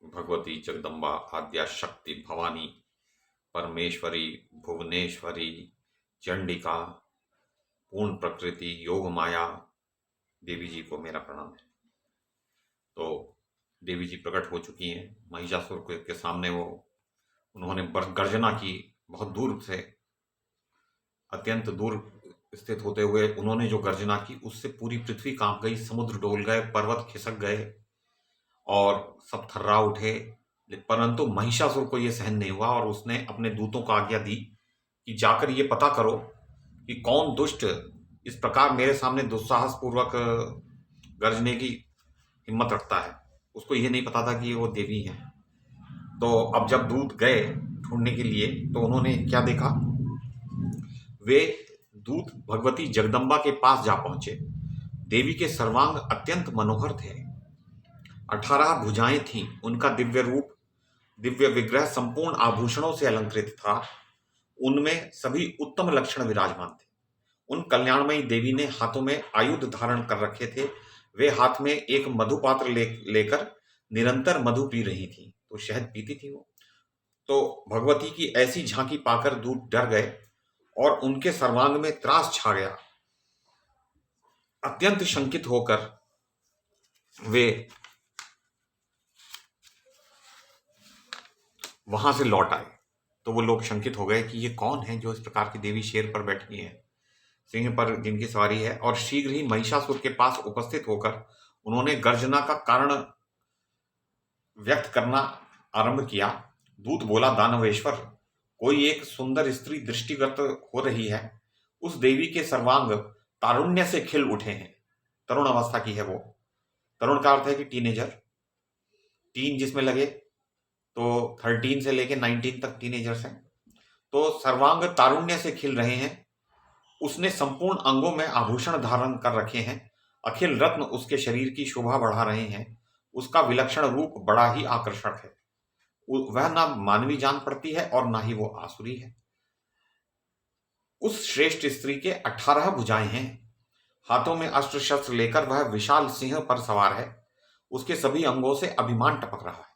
भगवती जगदम्बा आद्या शक्ति भवानी परमेश्वरी भुवनेश्वरी चंडिका पूर्ण प्रकृति योग माया देवी जी को मेरा प्रणाम है। तो देवी जी प्रकट हो चुकी हैं महिषासुर के सामने। उन्होंने गर्जना की। बहुत दूर से, अत्यंत दूर स्थित होते हुए उन्होंने जो गर्जना की उससे पूरी पृथ्वी कांप गई, समुद्र डोल गए, पर्वत खिसक गए और सब थर्रा उठे। परंतु महिषासुर को यह सहन नहीं हुआ और उसने अपने दूतों को आज्ञा दी कि जाकर ये पता करो कि कौन दुष्ट इस प्रकार मेरे सामने दुस्साहस पूर्वक गर्जने की हिम्मत रखता है। उसको यह नहीं पता था कि वो देवी है। तो अब जब दूत गए ढूंढने के लिए तो उन्होंने क्या देखा, वे दूत भगवती जगदम्बा के पास जा पहुंचे। देवी के सर्वांग अत्यंत मनोहर थे। 18 भुजाएं थीं। उनका दिव्य रूप, दिव्य विग्रह संपूर्ण आभूषणों से अलंकृत था। उनमें सभी उत्तम लक्षण विराजमान थे। उन कल्याणमयी देवी ने हाथों में आयुध धारण कर रखे थे। वे हाथ में एक मधुपात्र लेकर निरंतर मधु पी रही थी। तो शहद पीती थी वो। तो भगवती की ऐसी झांकी पाकर दूत डर गए और उनके सर्वांग में त्रास छा गया। अत्यंत शंकित होकर वे वहां से लौट आए। तो वो लोग शंकित हो गए कि ये कौन है जो इस प्रकार की देवी शेर पर बैठी है, सिंह पर जिनकी सवारी है। और शीघ्र ही महिषासुर के पास उपस्थित होकर उन्होंने गर्जना का कारण व्यक्त करना आरंभ किया। दूत बोला, दानवेश्वर, कोई एक सुंदर स्त्री दृष्टिगत हो रही है। उस देवी के सर्वांग तारुण्य से खिल उठे हैं। तरुण अवस्था की है वो। तरुण का अर्थ है कि टीनेजर, टीन जिसमें लगे, तो 13 से लेके 19 तक टीनेजर्स हैं। तो सर्वांग तारुण्य से खिल रहे हैं। उसने संपूर्ण अंगों में आभूषण धारण कर रखे हैं। अखिल रत्न उसके शरीर की शोभा बढ़ा रहे हैं। उसका विलक्षण रूप बड़ा ही आकर्षक है। वह ना मानवी जान पड़ती है और ना ही वो आसुरी है। उस श्रेष्ठ स्त्री के 18 भुजाएं हैं। हाथों में अस्त्र शस्त्र लेकर वह विशाल सिंह पर सवार है। उसके सभी अंगों से अभिमान टपक रहा है।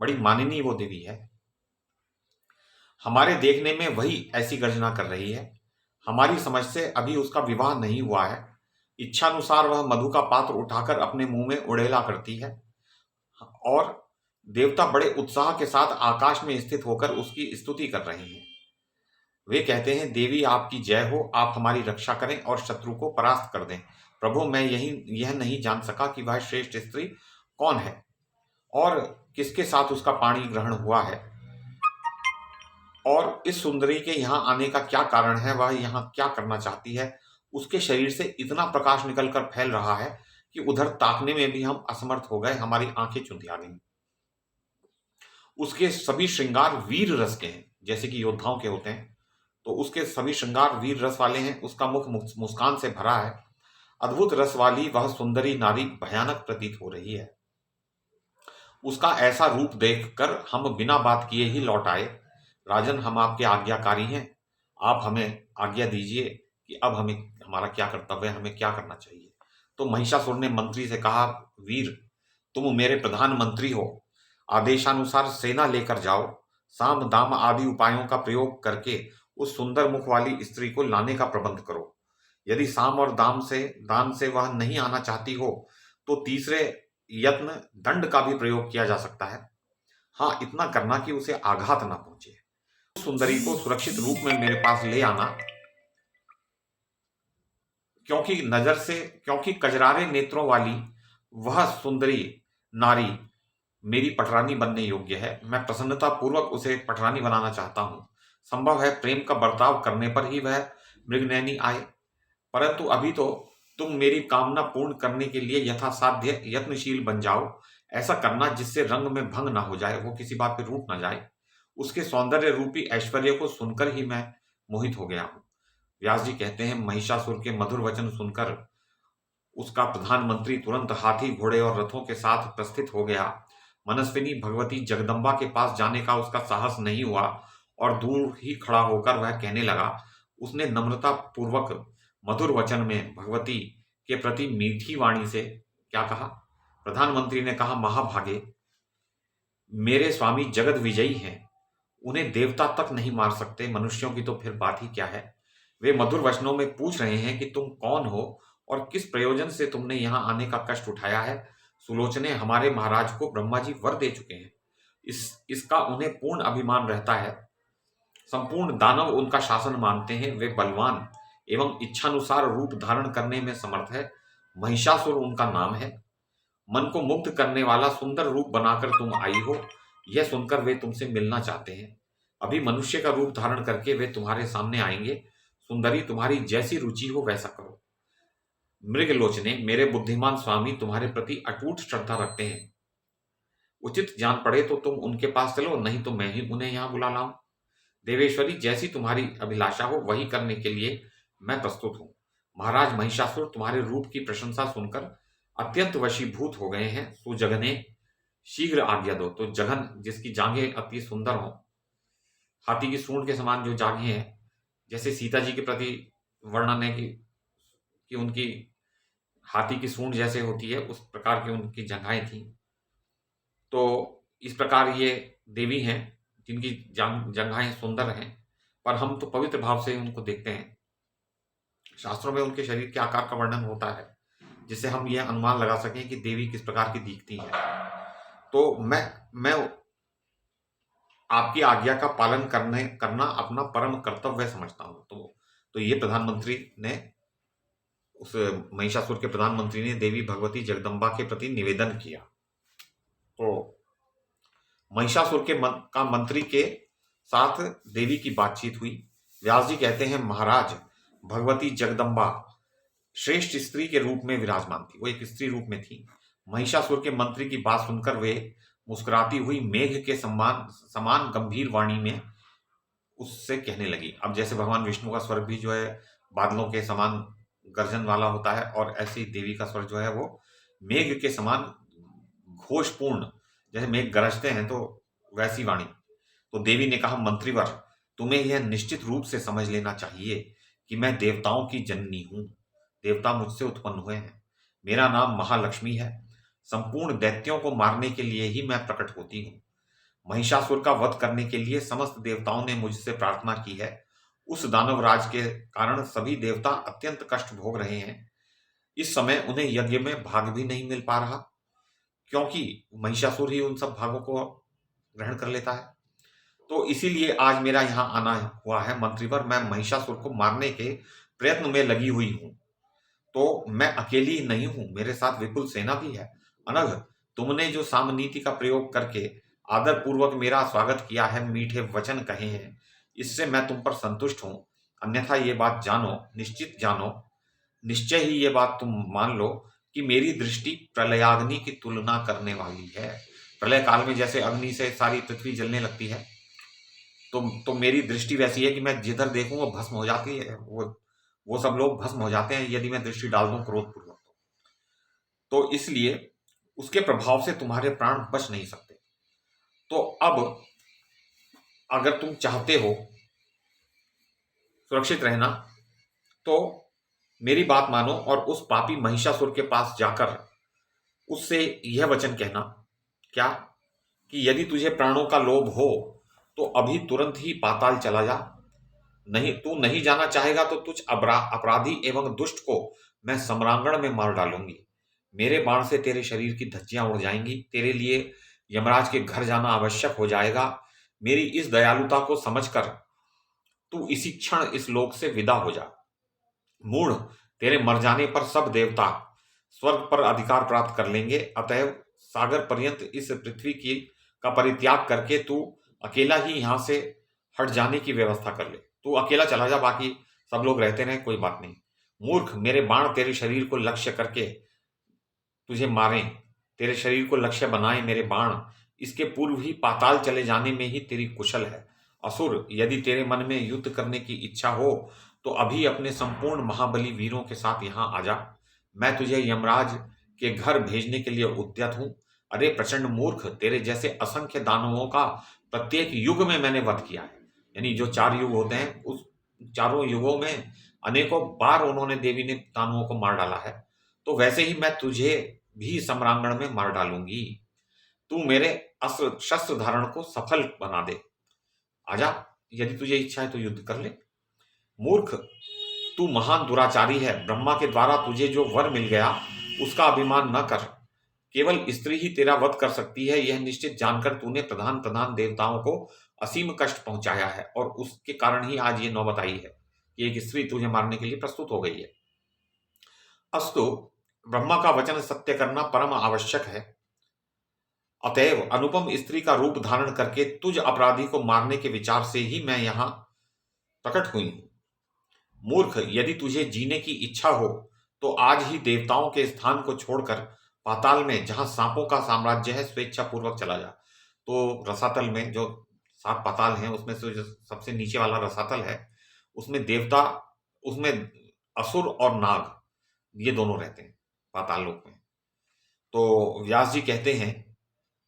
बड़ी माननीय वो देवी है। हमारे देखने में वही ऐसी गर्जना कर रही है। हमारी समझ से अभी उसका विवाह नहीं हुआ है। इच्छानुसार वह मधु का पात्र उठाकर अपने मुंह में उड़ेला करती है और देवता बड़े उत्साह के साथ आकाश में स्थित होकर उसकी स्तुति कर रहे हैं। वे कहते हैं, देवी आपकी जय हो, आप हमारी रक्षा करें और शत्रु को परास्त कर दें। प्रभु, मैं यह नहीं जान सका कि वह श्रेष्ठ स्त्री कौन है और किसके साथ उसका पाणी ग्रहण हुआ है और इस सुंदरी के यहाँ आने का क्या कारण है, वह यहाँ क्या करना चाहती है। उसके शरीर से इतना प्रकाश निकलकर फैल रहा है कि उधर ताकने में भी हम असमर्थ हो गए। हमारी आंखें चुंधिया गई। उसके सभी श्रृंगार वीर रस के हैं, जैसे कि योद्धाओं के होते हैं। तो उसके सभी श्रृंगार वीर रस वाले हैं। उसका मुख मुस्कान से भरा है। अद्भुत रस वाली वह सुंदरी नारी भयानक प्रतीत हो रही है। उसका ऐसा रूप देखकर हम बिना बात किए ही लौट आए। राजन, हम आपके आज्ञाकारी हैं। आप हमें आज्ञा दीजिए कि अब हमें हमारा क्या कर्तव्य है, हमें क्या करना चाहिए। तो महिषासुर ने मंत्री से कहा, वीर, तुम मेरे प्रधानमंत्री हो। आदेशानुसार सेना लेकर जाओ। साम दाम आदि उपायों का प्रयोग करके उस सुंदर मुख वाली स्त्री को लाने का प्रबंध करो। यदि साम और दान से वह नहीं आना चाहती हो तो तीसरे यत्न दंड का भी प्रयोग किया जा सकता है। हाँ, इतना करना कि उसे आघात ना पहुंचे। उस सुंदरी को सुरक्षित रूप में मेरे पास ले आना, क्योंकि कजरारे नेत्रों वाली वह सुंदरी नारी मेरी पटरानी बनने योग्य है। मैं प्रसन्नता पूर्वक उसे पटरानी बनाना चाहता हूं। संभव है प्रेम का बर्ताव करने पर ही वह मृगनयनी आए, परंतु अभी तो तुम मेरी कामना पूर्ण करने के लिए यथासाध्य यत्नशील बन जाओ। ऐसा करना जिससे रंग में भंग ना हो जाए, वो किसी बात पे रूठ ना जाए। उसके सौंदर्य रूपी ऐश्वर्य को सुनकर ही मैं मोहित हो गया हूं। व्यास जी कहते हैं, महिषासुर के मधुर वचन सुनकर उसका प्रधानमंत्री तुरंत हाथी, घोड़े और रथों के साथ प्रस्थित हो गया। मनस्विनी भगवती जगदम्बा के पास जाने का उसका साहस नहीं हुआ और दूर ही खड़ा होकर वह कहने लगा। उसने नम्रता पूर्वक मधुर वचन में भगवती के प्रति मीठी वाणी से क्या कहा। प्रधानमंत्री ने कहा, महाभागे, मेरे स्वामी जगत विजयी हैं, उन्हें देवता तक नहीं मार सकते, मनुष्यों की तो फिर बात ही क्या है। वे मधुर वचनों में पूछ रहे हैं कि तुम कौन हो और किस प्रयोजन से तुमने यहाँ आने का कष्ट उठाया है। सुलोचने, हमारे महाराज को ब्रह्मा जी वर दे चुके हैं। इसका उन्हें पूर्ण अभिमान रहता है। संपूर्ण दानव उनका शासन मानते हैं। वे बलवान एवं इच्छानुसार रूप धारण करने में समर्थ है। महिषासुर उनका नाम है। मन को मुग्ध करने वाला सुंदर रूप बनाकर तुम आई हो, यह सुनकर वे तुमसे मिलना चाहते हैं। अभी मनुष्य का रूप धारण करके वे तुम्हारे सामने आएंगे। सुंदरी, तुम्हारी जैसी रुचि हो वैसा करो। मृगलोचने, मेरे बुद्धिमान स्वामी तुम्हारे प्रति अटूट श्रद्धा रखते हैं। उचित जान पड़े तो तुम उनके पास चलो, नहीं तो मैं ही उन्हें यहाँ बुला लाऊं। देवेश्वरी, जैसी तुम्हारी अभिलाषा हो वही करने के लिए मैं प्रस्तुत हूं। महाराज महिषासुर तुम्हारे रूप की प्रशंसा सुनकर अत्यंत वशीभूत हो गए हैं। सो जगने, शीघ्र आज्ञा दो। तो जघन, जिसकी जांघें अति सुंदर हों, हाथी की सूंड के समान जो जांघें हैं, जैसे सीता जी के प्रति वर्णन है कि उनकी हाथी की सूंड जैसे होती है, उस प्रकार की उनकी जंघाएं थी। तो इस प्रकार ये देवी हैं जिनकी जंघाएं सुंदर हैं, पर हम तो पवित्र भाव से उनको देखते हैं। शास्त्रों में उनके शरीर के आकार का वर्णन होता है, जिससे हम यह अनुमान लगा सकें कि देवी किस प्रकार की दिखती है। तो मैं आपकी आज्ञा का पालन करना अपना परम कर्तव्य समझता हूं। तो ये प्रधानमंत्री ने, उस महिषासुर के प्रधानमंत्री ने देवी भगवती जगदम्बा के प्रति निवेदन किया। तो महिषासुर का मंत्री के साथ देवी की बातचीत हुई। व्यास जी कहते हैं, महाराज, भगवती जगदम्बा श्रेष्ठ स्त्री के रूप में विराजमान थी। वो एक स्त्री रूप में थी। महिषासुर के मंत्री की बात सुनकर वे मुस्कुराती हुई मेघ के समान गंभीर वाणी में उससे कहने लगी। अब जैसे भगवान विष्णु का स्वर भी जो है बादलों के समान गर्जन वाला होता है, और ऐसी देवी का स्वर जो है वो मेघ के समान घोषपूर्ण, जैसे मेघ गरजते हैं तो वैसी वाणी। तो देवी ने कहा, मंत्रीवर, तुम्हें यह निश्चित रूप से समझ लेना चाहिए कि मैं देवताओं की जननी हूं। देवता मुझसे उत्पन्न हुए हैं। मेरा नाम महालक्ष्मी है। संपूर्ण दैत्यों को मारने के लिए ही मैं प्रकट होती हूँ। महिषासुर का वध करने के लिए समस्त देवताओं ने मुझसे प्रार्थना की है। उस दानव राज के कारण सभी देवता अत्यंत कष्ट भोग रहे हैं। इस समय उन्हें यज्ञ में भाग भी नहीं मिल पा रहा, क्योंकि महिषासुर ही उन सब भागों को ग्रहण कर लेता है। तो इसीलिए आज मेरा यहाँ आना हुआ है। मंत्रीवर, मैं महिषासुर को मारने के प्रयत्न में लगी हुई हूँ। तो मैं अकेली नहीं हूं, मेरे साथ विपुल सेना भी है। अनघ, तुमने जो सामनीति का प्रयोग करके आदर पूर्वक मेरा स्वागत किया है, मीठे वचन कहे हैं, इससे मैं तुम पर संतुष्ट हूं। अन्यथा ये बात जानो, निश्चित जानो, निश्चय ही ये बात तुम मान लो कि मेरी दृष्टि प्रलयाग्नि की तुलना करने वाली है। प्रलय काल में जैसे अग्नि से सारी पृथ्वी जलने लगती है, तो मेरी दृष्टि वैसी है कि मैं जिधर देखूं वो भस्म हो जाती है। वो सब लोग भस्म हो जाते हैं यदि मैं दृष्टि डाल दूं क्रोधपूर्वक। तो इसलिए उसके प्रभाव से तुम्हारे प्राण बच नहीं सकते। तो अब अगर तुम चाहते हो सुरक्षित रहना, तो मेरी बात मानो और उस पापी महिषासुर के पास जाकर उससे यह वचन कहना, क्या, कि यदि तुझे प्राणों का लोभ हो तो अभी तुरंत ही पाताल चला जा। नहीं, तू नहीं जाना चाहेगा तो तुझ अपराधी एवं दुष्ट को मैं सम्रांगण में मार डालूंगी। मेरे बाण से तेरे शरीर की धज्जियां उड़ जाएंगी। तेरे लिए यमराज के घर जाना आवश्यक हो जाएगा। मेरी इस दयालुता को समझकर तू इसी क्षण इस लोक से विदा हो जा। मूढ़, तेरे मर जाने पर सब देवता स्वर्ग पर अधिकार प्राप्त कर लेंगे। अतएव सागर पर्यंत इस पृथ्वी की का परित्याग करके तू अकेला ही यहां से हट जाने की व्यवस्था कर ले। तू अकेला चला जा, बाकी सब लोग रहते रहे, कोई बात नहीं। मूर्ख, मेरे बाण तेरे शरीर को लक्ष्य करके तुझे मारें, तेरे शरीर को लक्ष्य बनाए मेरे बाण, इसके पूर्व ही पाताल चले जाने में ही तेरी कुशल है। असुर, यदि तेरे मन में युद्ध करने की इच्छा हो तो अभी अपने संपूर्ण महाबली वीरों के साथ यहां आ जा। मैं तुझे यमराज के घर भेजने के लिए उद्यत हूं। अरे प्रचंड मूर्ख, तेरे जैसे असंख्य दानवों का प्रत्येक युग में मैंने वध किया है। यानी जो 4 युग होते हैं, उस चारों युगों में अनेकों बार उन्होंने, देवी ने दानवों को मार डाला है। तो वैसे ही मैं तुझे भी सम्रांगण में मार डालूंगी। तू मेरे अस्त्र शस्त्र धारण को सफल बना दे। आजा, यदि तुझे इच्छा है तो युद्ध कर ले। मूर्ख, तू महान दुराचारी है। ब्रह्मा के द्वारा तुझे जो वर मिल गया उसका अभिमान न कर। केवल स्त्री ही तेरा वध कर सकती है, यह निश्चित जानकर तूने प्रधान प्रधान देवताओं को असीम कष्ट पहुंचाया है, और उसके कारण ही आज ये नौबत आई है कि एक स्त्री तुझे मारने के लिए प्रस्तुत हो गई है। अस्तु, ब्रह्मा का वचन सत्य करना परम आवश्यक है। अतएव अनुपम स्त्री का रूप धारण करके तुझ अपराधी को मारने के विचार से ही मैं यहां प्रकट हुई हूं। मूर्ख, यदि तुझे जीने की इच्छा हो तो आज ही देवताओं के स्थान को छोड़कर पाताल में, जहां सांपों का साम्राज्य है, स्वेच्छा पूर्वक चला जा। तो रसातल में जो 7 पाताल हैं उसमें से जो सबसे नीचे वाला रसातल है, उसमें देवता, उसमें असुर और नाग, ये दोनों रहते हैं पाताल लोक में। तो व्यास जी कहते हैं,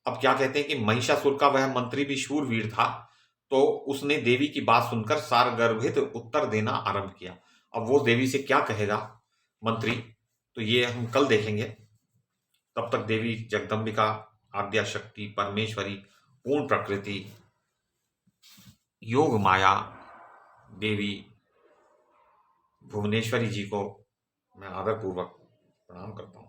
अब क्या कहते हैं कि महिषासुर का वह मंत्री भी शूरवीर था, तो उसने देवी की बात सुनकर सारगर्भित उत्तर देना आरंभ किया। अब वो देवी से क्या कहेगा मंत्री, तो ये हम कल देखेंगे। तब तक देवी जगदम्बिका, आद्या शक्ति, परमेश्वरी, पूर्ण प्रकृति, योग माया देवी भुवनेश्वरी जी को मैं आदरपूर्वक प्रणाम करता हूं।